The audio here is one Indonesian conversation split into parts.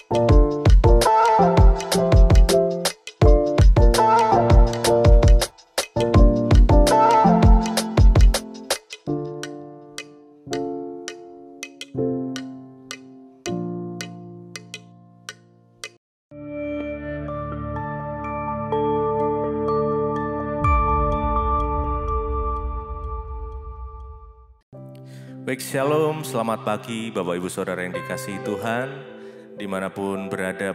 Baik, shalom, selamat pagi Bapak Ibu Saudara yang dikasihi Tuhan. Dimanapun berada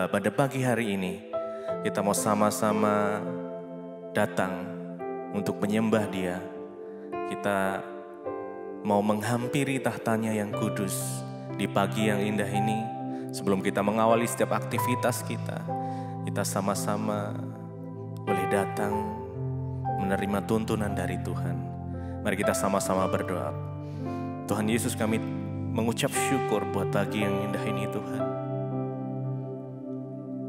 pada pagi hari ini, kita mau sama-sama datang untuk menyembah Dia. Kita mau menghampiri tahtanya yang kudus di pagi yang indah ini. Sebelum kita mengawali setiap aktivitas kita sama-sama boleh datang menerima tuntunan dari Tuhan. Mari kita sama-sama berdoa. Tuhan Yesus, kami mengucap syukur buat pagi yang indah ini Tuhan.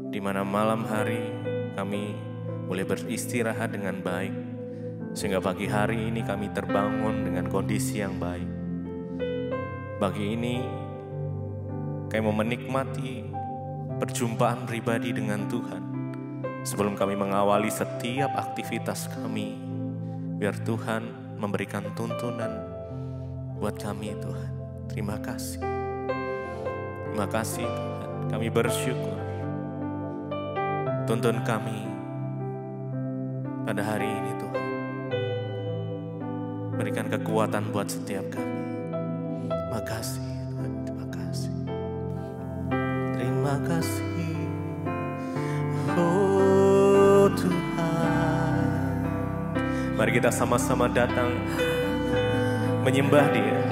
Di mana malam hari kami boleh beristirahat dengan baik. Sehingga pagi hari ini kami terbangun dengan kondisi yang baik. Pagi ini kami mau menikmati perjumpaan pribadi dengan Tuhan. Sebelum kami mengawali setiap aktivitas kami, biar Tuhan memberikan tuntunan buat kami Tuhan. Terima kasih. Terima kasih Tuhan. Kami bersyukur. Tuntun kami pada hari ini Tuhan. Berikan kekuatan buat setiap kami. Terima kasih Tuhan. Terima kasih. Terima kasih. Oh Tuhan. Mari kita sama-sama datang menyembah Dia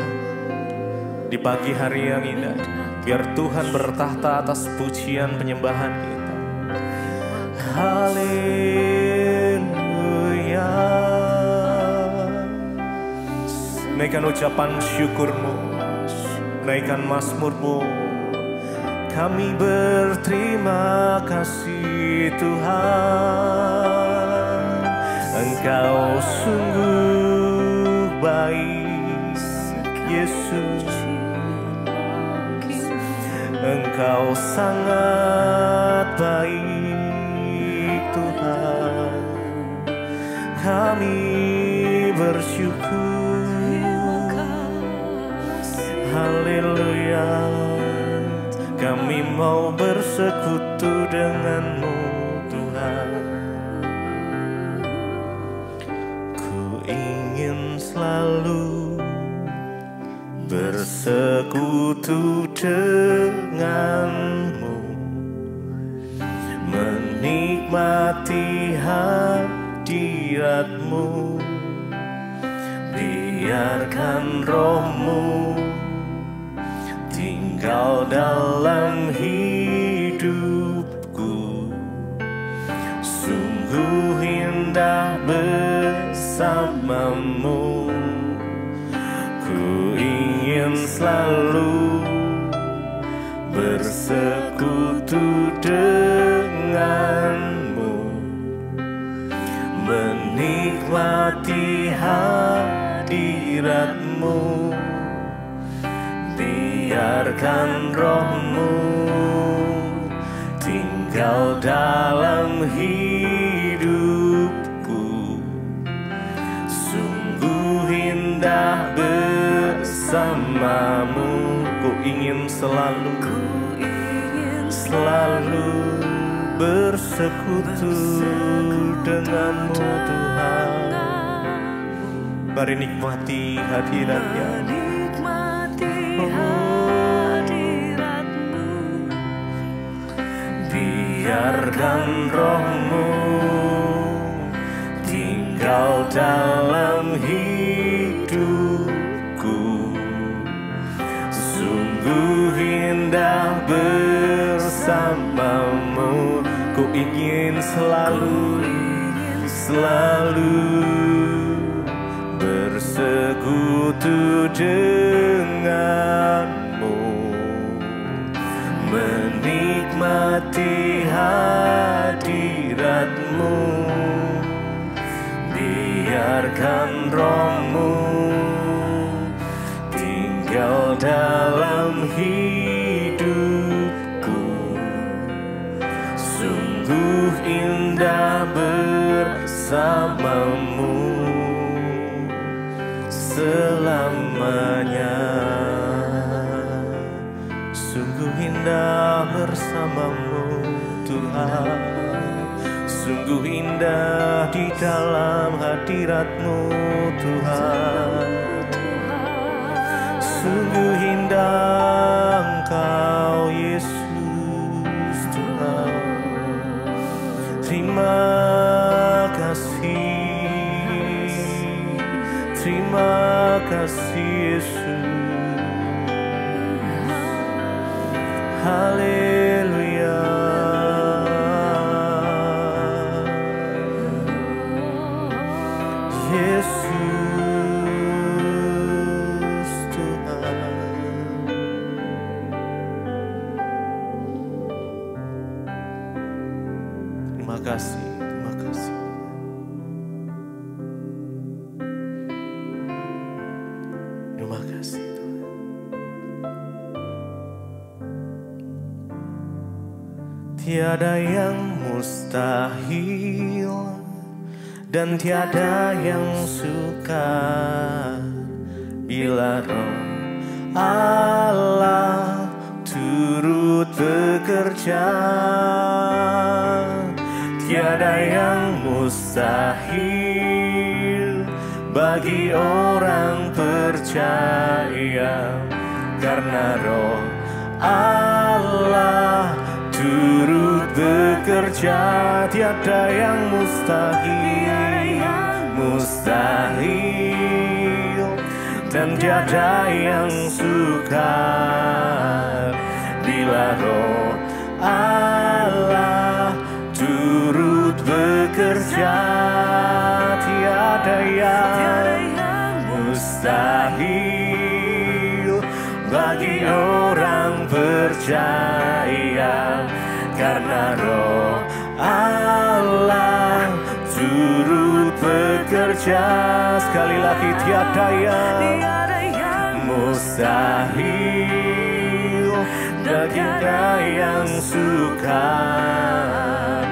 di pagi hari yang indah. Biar Tuhan bertahta atas pujian penyembahan kita. Haleluya. Naikkan ucapan syukurmu, naikkan mazmurmu. Kami berterima kasih Tuhan. Engkau sungguh baik Yesus, Engkau sangat baik Tuhan. Kami bersyukur. Haleluya. Kami mau bersekutu dengan-Mu Tuhan. Ku ingin selalu bersekutu dengan-Mu, menikmati hadirat-Mu. Biarkan Roh-Mu tinggal dalam hidupku. Sungguh indah bersama-Mu. Selalu bersekutu dengan-Mu, menikmati hadirat-Mu. Biarkan Roh-Mu tinggal dalam hidupku. Sungguh indah bersama-Mu. Ku ingin selalu bersekutu dengan-Mu Tuhan. Mari nikmati hadirat-Nya. Biarkan Roh-Mu tinggal dalam hidupku. Sungguh indah bersama-Mu. Ku ingin selalu bersekutu dengan-Mu, menikmati hadirat-Mu. Biarkan Roh-Mu tinggal dalam hidupku. bersamamu selamanya. Sungguh indah bersamamu Tuhan, sungguh indah di dalam hadirat-Mu Tuhan. Sungguh indah Engkau Yesus Tuhan. Terima kasih Yesus. Haleluya. Yesus Tuhan. Terima kasih. Terima kasih Tuhan. Tiada yang mustahil dan tiada yang sukar bila Roh Allah turut bekerja. Tiada yang mustahil bagi orang percaya, karena Roh Allah turut bekerja. Tiada yang mustahil dan tiada yang sukar bila Roh Allah turut bekerja. Tiada yang mustahil bagi orang percaya, karena Roh Allah turut bekerja. Sekali lagi, tiada yang mustahil dan tiada yang sukar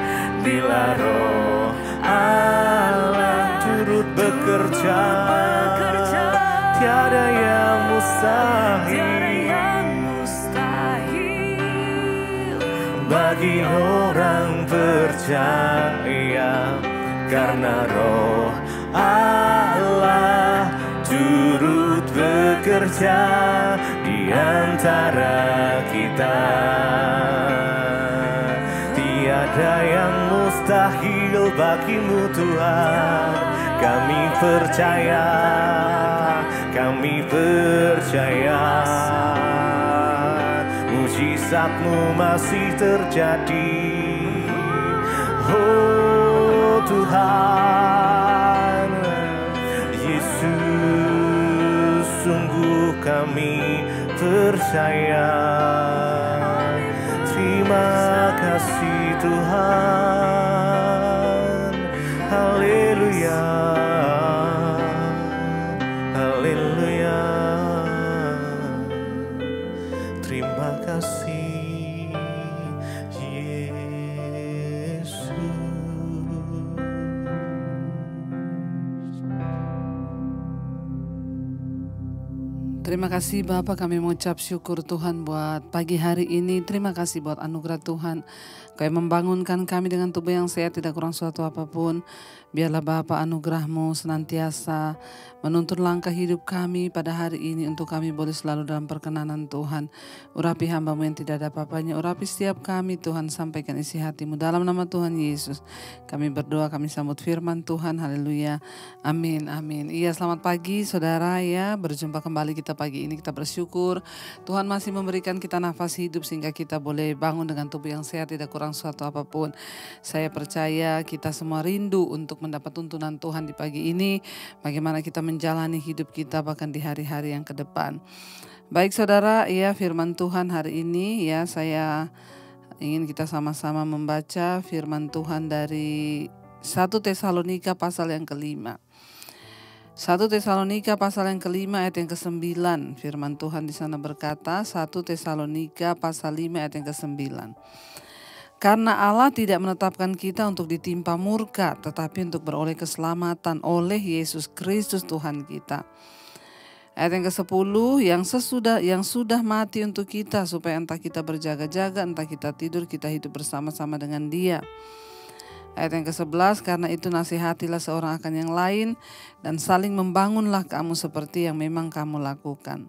bila Roh Allah turut bekerja. Tiada yang mustahil bagi orang percaya, karena Roh Allah turut bekerja di antara kita. Tiada yang mustahil bagimu Tuhan. Kami percaya, mujizat-Mu masih terjadi. Oh Tuhan Yesus, sungguh kami percaya. Terima kasih Tuhan. Haleluya. Haleluya. Terima kasih Yesus. Terima kasih Bapa, kami mengucap syukur Tuhan buat pagi hari ini. Terima kasih buat anugerah Tuhan. Kau membangunkan kami dengan tubuh yang sehat, tidak kurang suatu apapun. Biarlah Bapa anugerah-Mu senantiasa menuntun langkah hidup kami pada hari ini, untuk kami boleh selalu dalam perkenanan Tuhan. Urapi hamba-Mu yang tidak ada apa-apanya, urapi setiap kami Tuhan, sampaikan isi hati-Mu dalam nama Tuhan Yesus. Kami berdoa, kami sambut firman Tuhan. Haleluya. Amin, amin. Iya, selamat pagi saudara ya. Berjumpa kembali kita pagi ini. Kita bersyukur Tuhan masih memberikan kita nafas hidup sehingga kita boleh bangun dengan tubuh yang sehat, tidak kurang suatu apapun. Saya percaya kita semua rindu untuk mendapat tuntunan Tuhan di pagi ini, bagaimana kita menjalani hidup kita bahkan di hari-hari yang ke depan. Baik saudara, ya firman Tuhan hari ini ya, saya ingin kita sama-sama membaca firman Tuhan dari 1 Tesalonika pasal yang ke-5. 1 Tesalonika pasal yang ke-5 ayat yang ke-9. Firman Tuhan di sana berkata, 1 Tesalonika pasal 5 ayat yang ke-9. Karena Allah tidak menetapkan kita untuk ditimpa murka, tetapi untuk beroleh keselamatan oleh Yesus Kristus Tuhan kita. Ayat yang ke-10, yang sudah mati untuk kita, supaya entah kita berjaga-jaga, entah kita tidur, kita hidup bersama-sama dengan Dia. Ayat yang ke-11, karena itu nasihatilah seorang akan yang lain, dan saling membangunlah kamu seperti yang memang kamu lakukan.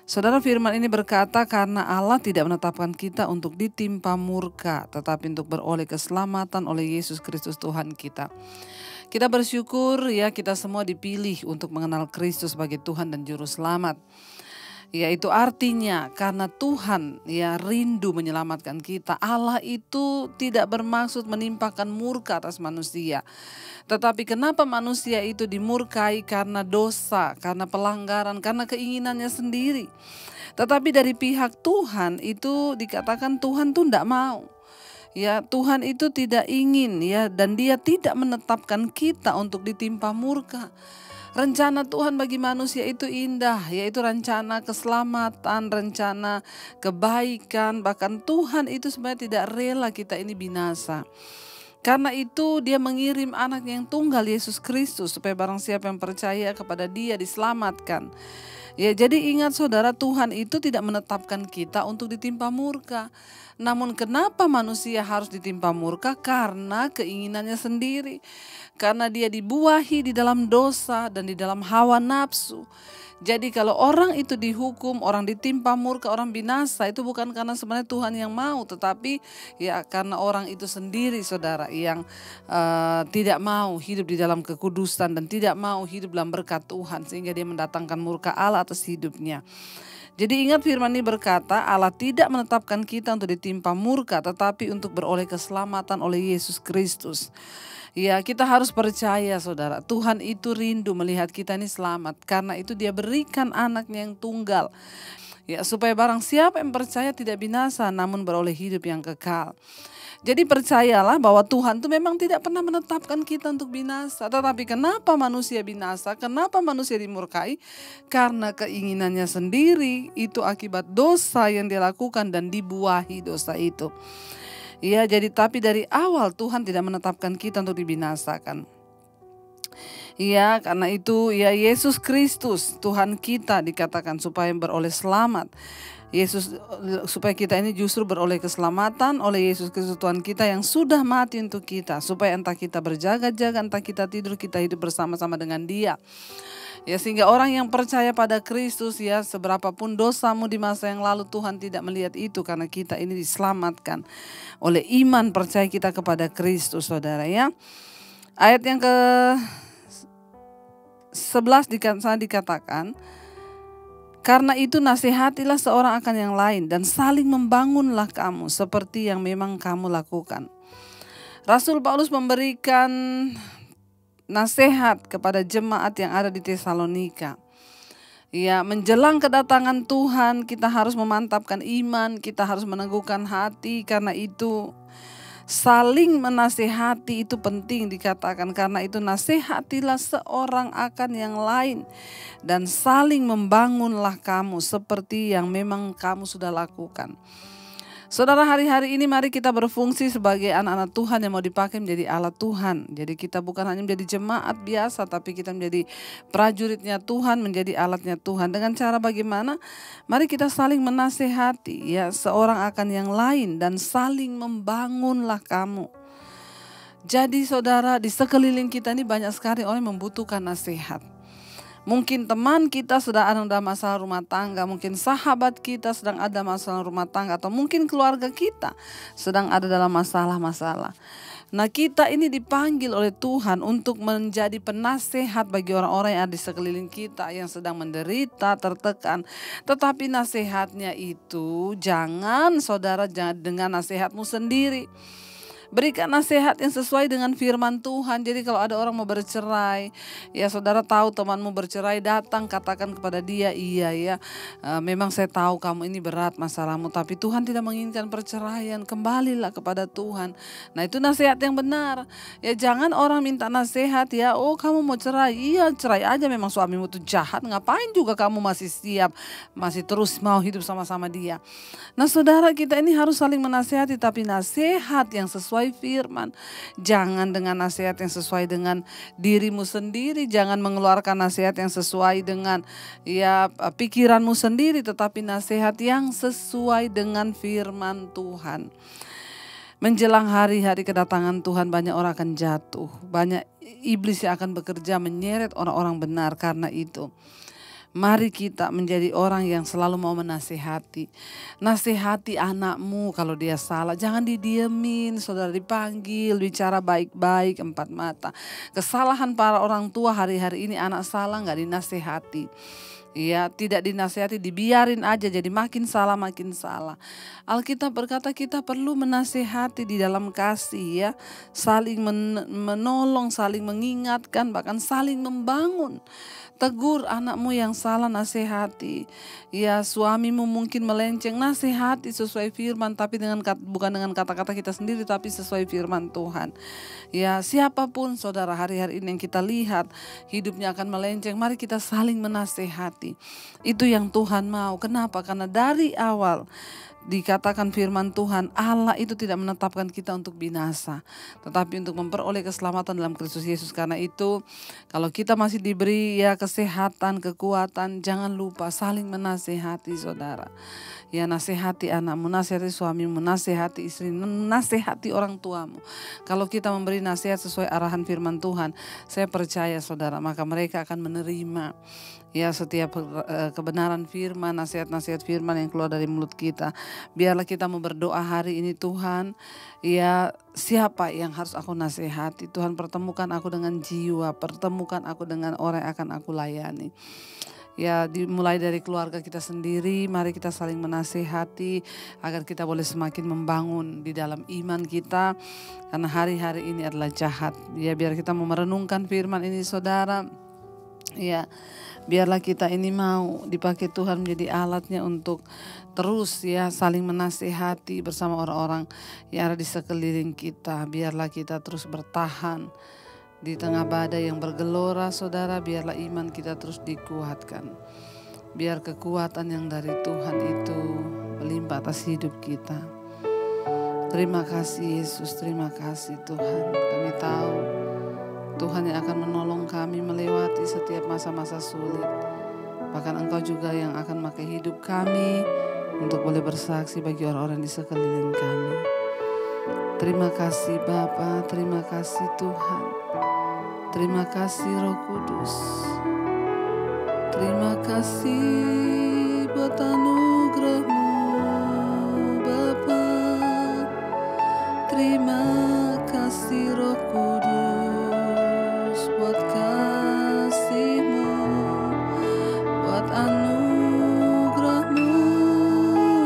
Saudara, firman ini berkata, karena Allah tidak menetapkan kita untuk ditimpa murka, tetapi untuk beroleh keselamatan oleh Yesus Kristus Tuhan kita. Kita bersyukur ya, kita semua dipilih untuk mengenal Kristus sebagai Tuhan dan Juru Selamat. Yaitu artinya karena Tuhan ya rindu menyelamatkan kita. Allah itu tidak bermaksud menimpakan murka atas manusia. Tetapi kenapa manusia itu dimurkai? Karena dosa, karena pelanggaran, karena keinginannya sendiri. Tetapi dari pihak Tuhan itu dikatakan Tuhan tuh tidak mau. Ya, Tuhan itu tidak ingin ya, dan Dia tidak menetapkan kita untuk ditimpa murka. Rencana Tuhan bagi manusia itu indah, yaitu rencana keselamatan, rencana kebaikan. Bahkan Tuhan itu sebenarnya tidak rela kita ini binasa. Karena itu Dia mengirim anak yang tunggal, Yesus Kristus, supaya barang siapa yang percaya kepada Dia diselamatkan. Ya, jadi ingat saudara, Tuhan itu tidak menetapkan kita untuk ditimpa murka. Namun kenapa manusia harus ditimpa murka? Karena keinginannya sendiri. Karena dia dibuahi di dalam dosa dan di dalam hawa nafsu. Jadi kalau orang itu dihukum, orang ditimpa murka, orang binasa, itu bukan karena sebenarnya Tuhan yang mau, tetapi ya karena orang itu sendiri saudara yang tidak mau hidup di dalam kekudusan dan tidak mau hidup dalam berkat Tuhan, sehingga dia mendatangkan murka Allah atas hidupnya. Jadi ingat firman ini berkata, Allah tidak menetapkan kita untuk ditimpa murka, tetapi untuk beroleh keselamatan oleh Yesus Kristus. Ya, kita harus percaya saudara, Tuhan itu rindu melihat kita ini selamat. Karena itu Dia berikan anaknya yang tunggal. Ya, supaya barang siapa yang percaya tidak binasa, namun beroleh hidup yang kekal. Jadi percayalah bahwa Tuhan itu memang tidak pernah menetapkan kita untuk binasa. Tetapi kenapa manusia binasa? Kenapa manusia dimurkai? Karena keinginannya sendiri, itu akibat dosa yang dia lakukan dan dibuahi dosa itu. Ya, jadi tapi dari awal Tuhan tidak menetapkan kita untuk dibinasakan. Ya, karena itu ya Yesus Kristus Tuhan kita dikatakan supaya beroleh selamat. Yesus supaya kita ini justru beroleh keselamatan oleh Yesus Kristus Tuhan kita yang sudah mati untuk kita, supaya entah kita berjaga-jaga, entah kita tidur, kita hidup bersama-sama dengan Dia. Ya, sehingga orang yang percaya pada Kristus ya, seberapapun dosamu di masa yang lalu, Tuhan tidak melihat itu, karena kita ini diselamatkan oleh iman percaya kita kepada Kristus saudara ya. Ayat yang ke-11 dikatakan, karena itu nasihatilah seorang akan yang lain dan saling membangunlah kamu seperti yang memang kamu lakukan. Rasul Paulus memberikan nasihat kepada jemaat yang ada di Tesalonika. Ya, menjelang kedatangan Tuhan kita harus memantapkan iman, kita harus meneguhkan hati. Karena itu saling menasihati itu penting dikatakan. Karena itu nasihatilah seorang akan yang lain dan saling membangunlah kamu seperti yang memang kamu sudah lakukan. Saudara, hari-hari ini mari kita berfungsi sebagai anak-anak Tuhan yang mau dipakai menjadi alat Tuhan. Jadi kita bukan hanya menjadi jemaat biasa, tapi kita menjadi prajuritnya Tuhan, menjadi alatnya Tuhan. Dengan cara bagaimana? Mari kita saling menasehati ya seorang akan yang lain dan saling membangunlah kamu. Jadi saudara, di sekeliling kita ini banyak sekali orang yang membutuhkan nasihat. Mungkin teman kita sedang ada masalah rumah tangga, mungkin sahabat kita sedang ada masalah rumah tangga, atau mungkin keluarga kita sedang ada dalam masalah-masalah. Nah, kita ini dipanggil oleh Tuhan untuk menjadi penasehat bagi orang-orang yang ada di sekeliling kita yang sedang menderita, tertekan. Tetapi nasihatnya itu jangan dengan nasihatmu sendiri. Berikan nasihat yang sesuai dengan firman Tuhan. Jadi kalau ada orang mau bercerai, ya saudara tahu temanmu bercerai, datang katakan kepada dia, iya ya, memang saya tahu kamu ini berat masalahmu, tapi Tuhan tidak menginginkan perceraian, kembalilah kepada Tuhan. Nah itu nasihat yang benar. Ya jangan orang minta nasihat ya, oh kamu mau cerai, iya cerai aja, memang suamimu itu jahat, ngapain juga kamu masih siap, masih terus mau hidup sama-sama dia. Nah saudara, kita ini harus saling menasihati, tapi nasihat yang sesuai firman. Jangan dengan nasihat yang sesuai dengan dirimu sendiri, jangan mengeluarkan nasihat yang sesuai dengan ya pikiranmu sendiri, tetapi nasihat yang sesuai dengan firman Tuhan. Menjelang hari-hari kedatangan Tuhan, banyak orang akan jatuh, banyak iblis yang akan bekerja menyeret orang-orang benar. Karena itu mari kita menjadi orang yang selalu mau menasihati. Nasihati anakmu kalau dia salah. Jangan didiemin, saudara, dipanggil, bicara baik-baik empat mata. Kesalahan para orang tua hari-hari ini, anak salah gak dinasihati. Ya, tidak dinasihati, dibiarin aja, jadi makin salah makin salah. Alkitab berkata kita perlu menasihati di dalam kasih ya, saling menolong, saling mengingatkan, bahkan saling membangun. Tegur anakmu yang salah, nasihati. Ya, suamimu mungkin melenceng, nasihati sesuai firman, tapi bukan dengan kata-kata kita sendiri, tapi sesuai firman Tuhan. Ya, siapapun saudara hari-hari ini yang kita lihat hidupnya akan melenceng, mari kita saling menasihati. Itu yang Tuhan mau. Kenapa? Karena dari awal dikatakan firman Tuhan, Allah itu tidak menetapkan kita untuk binasa, tetapi untuk memperoleh keselamatan dalam Kristus Yesus. Karena itu kalau kita masih diberi ya kesehatan, kekuatan, jangan lupa saling menasihati saudara. Ya, nasihati anakmu, nasihati suamimu, nasihati istrimu, nasihati orang tuamu. Kalau kita memberi nasihat sesuai arahan firman Tuhan, saya percaya saudara, maka mereka akan menerima ya setiap kebenaran firman, nasihat-nasihat firman yang keluar dari mulut kita. Biarlah kita mau berdoa hari ini, Tuhan, ya siapa yang harus aku nasihati? Tuhan, pertemukan aku dengan jiwa, pertemukan aku dengan orang yang akan aku layani. Ya, dimulai dari keluarga kita sendiri, mari kita saling menasihati agar kita boleh semakin membangun di dalam iman kita, karena hari-hari ini adalah jahat. Ya, biar kita mau merenungkan firman ini saudara. Ya, biarlah kita ini mau dipakai Tuhan menjadi alatnya untuk terus ya saling menasihati bersama orang-orang yang ada di sekeliling kita. Biarlah kita terus bertahan di tengah badai yang bergelora saudara. Biarlah iman kita terus dikuatkan. Biar kekuatan yang dari Tuhan itu melimpah atas hidup kita. Terima kasih Yesus, terima kasih Tuhan. Kami tahu Tuhan yang akan menolong kami melewati setiap masa-masa sulit. Bahkan Engkau juga yang akan memakai hidup kami untuk boleh bersaksi bagi orang-orang di sekeliling kami. Terima kasih Bapa, terima kasih Tuhan. Terima kasih Roh Kudus. Terima kasih buat anugerah-Mu Bapa. Terima kasih Roh Kudus buat kasih-Mu, buat anugerah-Mu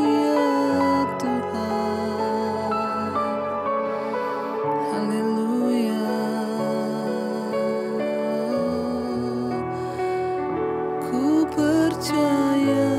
ya Tuhan. Haleluya. Ku percaya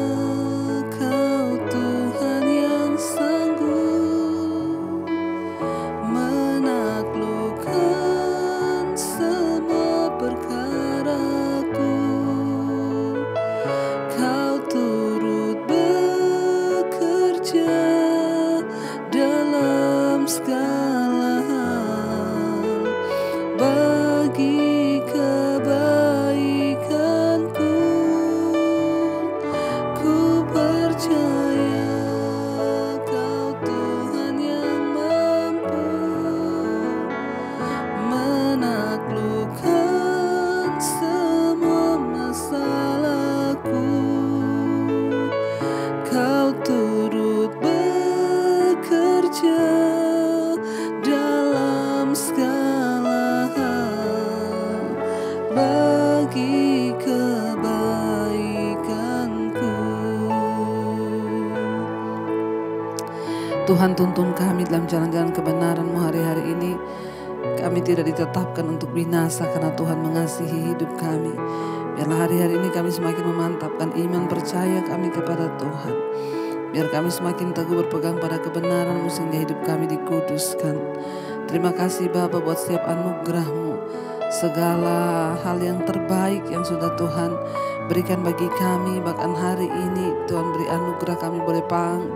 Tuhan, tuntun kami dalam jalan-jalan kebenaran-Mu hari-hari ini. Kami tidak ditetapkan untuk binasa karena Tuhan mengasihi hidup kami. Biarlah hari-hari ini kami semakin memantapkan iman percaya kami kepada Tuhan. Biar kami semakin teguh berpegang pada kebenaran-Mu sehingga hidup kami dikuduskan. Terima kasih Bapa buat setiap anugerah-Mu. Segala hal yang terbaik yang sudah Tuhan berikan bagi kami, bahkan hari ini Tuhan beri anugerah kami boleh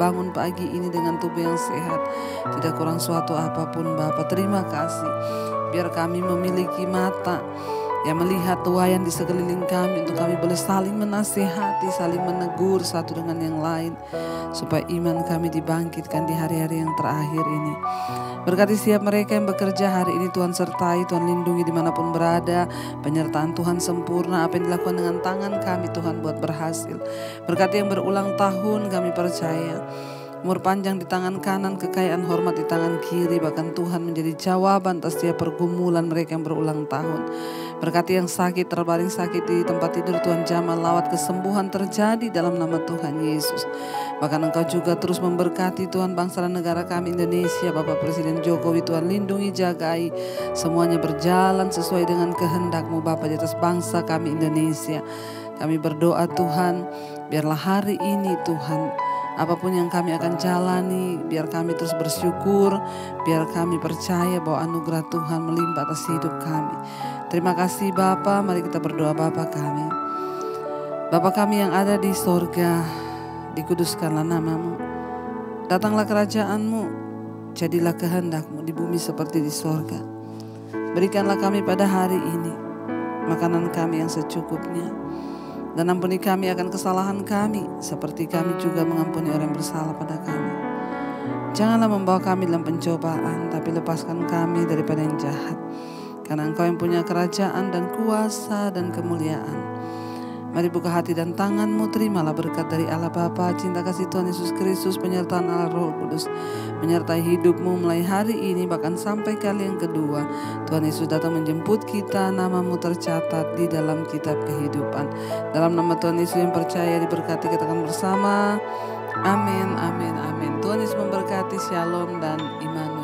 bangun pagi ini dengan tubuh yang sehat, tidak kurang suatu apapun Bapa. Terima kasih. Biar kami memiliki mata yang melihat tuayan di sekeliling kami, untuk kami boleh saling menasihati, saling menegur satu dengan yang lain, supaya iman kami dibangkitkan di hari-hari yang terakhir ini. Berkati setiap mereka yang bekerja hari ini, Tuhan sertai, Tuhan lindungi dimanapun berada. Penyertaan Tuhan sempurna, apa yang dilakukan dengan tangan kami Tuhan buat berhasil. Berkati yang berulang tahun, kami percaya umur panjang di tangan kanan, kekayaan hormat di tangan kiri. Bahkan Tuhan menjadi jawaban atas setiap pergumulan mereka yang berulang tahun. Berkati yang sakit, terbaring sakit di tempat tidur, Tuhan jamah lawat kesembuhan terjadi dalam nama Tuhan Yesus. Bahkan Engkau juga terus memberkati Tuhan bangsa dan negara kami Indonesia. Bapak Presiden Jokowi, Tuhan lindungi, jagai, semuanya berjalan sesuai dengan kehendak-Mu Bapak di atas bangsa kami Indonesia. Kami berdoa Tuhan, biarlah hari ini Tuhan, apapun yang kami akan jalani, biar kami terus bersyukur, biar kami percaya bahwa anugerah Tuhan melimpah atas hidup kami. Terima kasih Bapa, mari kita berdoa. Bapa kami, Bapa kami yang ada di sorga, dikuduskanlah nama-Mu, datanglah kerajaan-Mu, jadilah kehendak-Mu di bumi seperti di sorga. Berikanlah kami pada hari ini makanan kami yang secukupnya, dan ampuni kami akan kesalahan kami, seperti kami juga mengampuni orang yang bersalah pada kami. Janganlah membawa kami dalam pencobaan, tapi lepaskan kami daripada yang jahat. Karena Engkau yang punya kerajaan dan kuasa dan kemuliaan. Mari buka hati dan tangan-Mu, terimalah berkat dari Allah Bapa, cinta kasih Tuhan Yesus Kristus, penyertaan Allah Roh Kudus, menyertai hidup-Mu mulai hari ini bahkan sampai kali yang kedua. Tuhan Yesus datang menjemput kita, nama-Mu tercatat di dalam kitab kehidupan. Dalam nama Tuhan Yesus yang percaya diberkati, katakan bersama, amin, amin, amin. Tuhan Yesus memberkati, shalom dan iman.